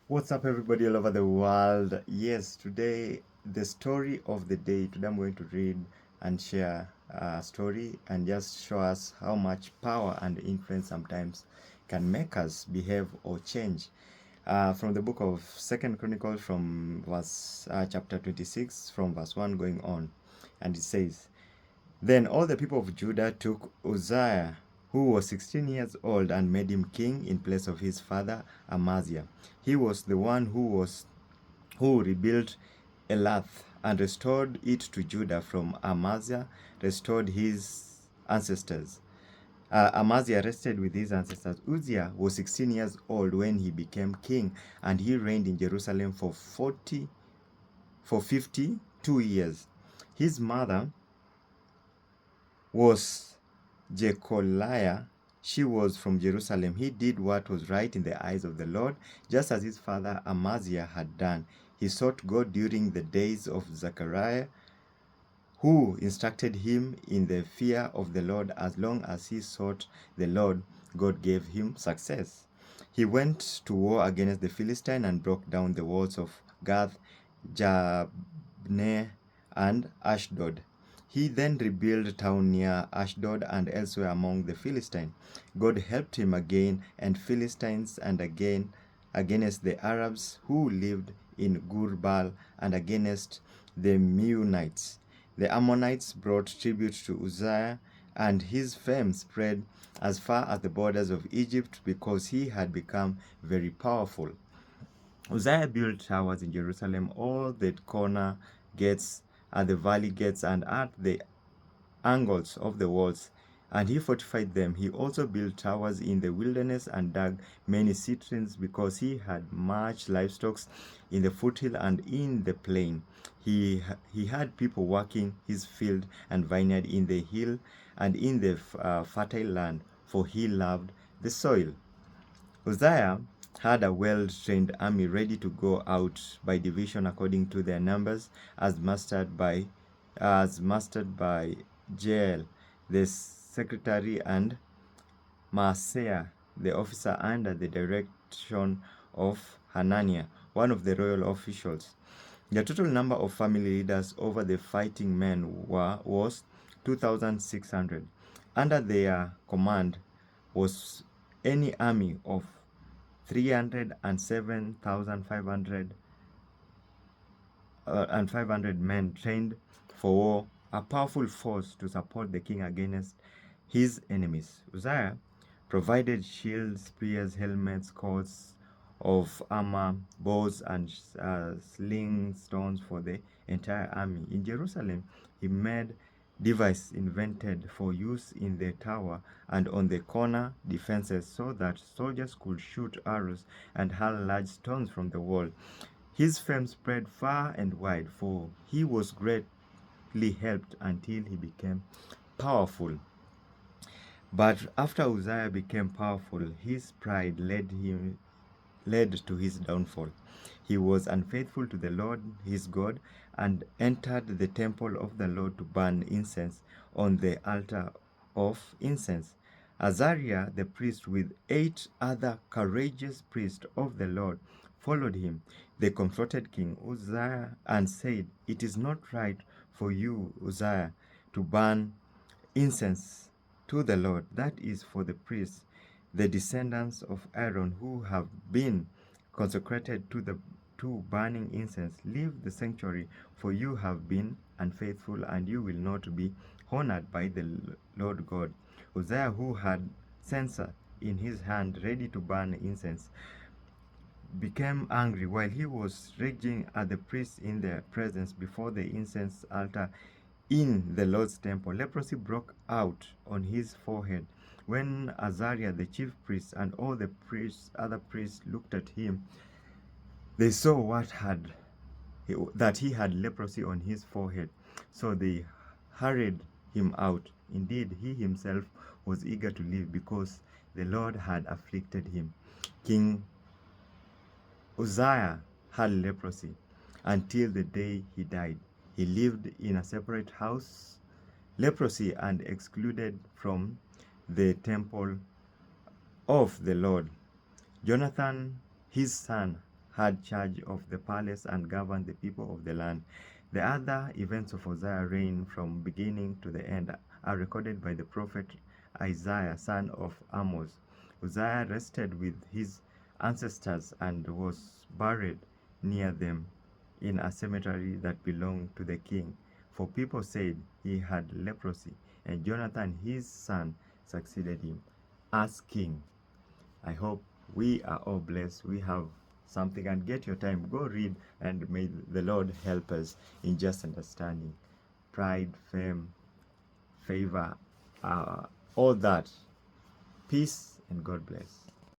What's up, everybody all over the world? Yes, today, the story of the day. Today, I'm going to read and share a story and just show us how much power and influence sometimes can make us behave or change. From the book of Second Chronicles, from verse chapter 26, from verse 1 going on, and it says, then all the people of Judah took Uzziah, who was 16 years old, and made him king in place of his father Amaziah. He was the one who rebuilt Elath and restored it to Judah from Amaziah, restored his ancestors. Amaziah rested with his ancestors. Uzziah was 16 years old when he became king, and he reigned in Jerusalem for 52 years. His mother was Jecoliah. She was from Jerusalem. He did what was right in the eyes of the Lord, just as his father Amaziah had done. He sought God during the days of Zechariah, who instructed him in the fear of the Lord. As long as he sought the Lord, God gave him success. He went to war against the Philistine and broke down the walls of Gath, Jabneh, and Ashdod. He then rebuilt town near Ashdod and elsewhere among the Philistines. God helped him again and Philistines and again against the Arabs who lived in Gurbal and against the Meunites. The Ammonites brought tribute to Uzziah, and his fame spread as far as the borders of Egypt because he had become very powerful. Uzziah built towers in Jerusalem, all the corner gates, at the valley gates, and at the angles of the walls, and he fortified them. He also built towers in the wilderness and dug many cisterns because he had much livestock in the foothill and in the plain. He had people working his field and vineyard in the hill and in the fertile land, for he loved the soil. Uzziah had a well-trained army ready to go out by division according to their numbers, as mastered by Jael, the secretary, and Maaseiah, the officer, under the direction of Hananiah, one of the royal officials. The total number of family leaders over the fighting men was 2,600. Under their command was any army of 307,500 and 500 men trained for war, a powerful force to support the king against his enemies. Uzziah provided shields, spears, helmets, coats of armor, bows, and sling stones for the entire army. In Jerusalem, he made devices invented for use in the tower and on the corner defenses so that soldiers could shoot arrows and hurl large stones from the wall. His fame spread far and wide, for he was greatly helped until he became powerful. But after Uzziah became powerful, his pride led to his downfall. He was unfaithful to the Lord his God and entered the temple of the Lord to burn incense on the altar of incense. Azariah the priest with 8 other courageous priests of the Lord followed him. They confronted King Uzziah and said, "It is not right for you, Uzziah, to burn incense to the Lord. That is for the priests, the descendants of Aaron, who have been consecrated to burning incense. Leave the sanctuary, for you have been unfaithful, and you will not be honored by the Lord God." Uzziah, who had censer in his hand ready to burn incense, became angry while he was raging at the priests in their presence before the incense altar in the Lord's temple. Leprosy broke out on his forehead. When Azariah the chief priest and all the other priests looked at him, they saw that he had leprosy on his forehead. So they hurried him out. Indeed, he himself was eager to leave because the Lord had afflicted him. King Uzziah had leprosy until the day he died. He lived in a separate house, leprosy and excluded from the temple of the Lord. Jonathan, his son, had charge of the palace and governed the people of the land. The other events of Uzziah's reign from beginning to the end are recorded by the prophet Isaiah, son of Amos. Uzziah rested with his ancestors and was buried near them in a cemetery that belonged to the king. For people said he had leprosy, and Jonathan, his son, succeeded him as king. I hope we are all blessed. We have something, and get your time. Go read, and may the Lord help us in just understanding pride, fame, favor, all that. Peace and God bless.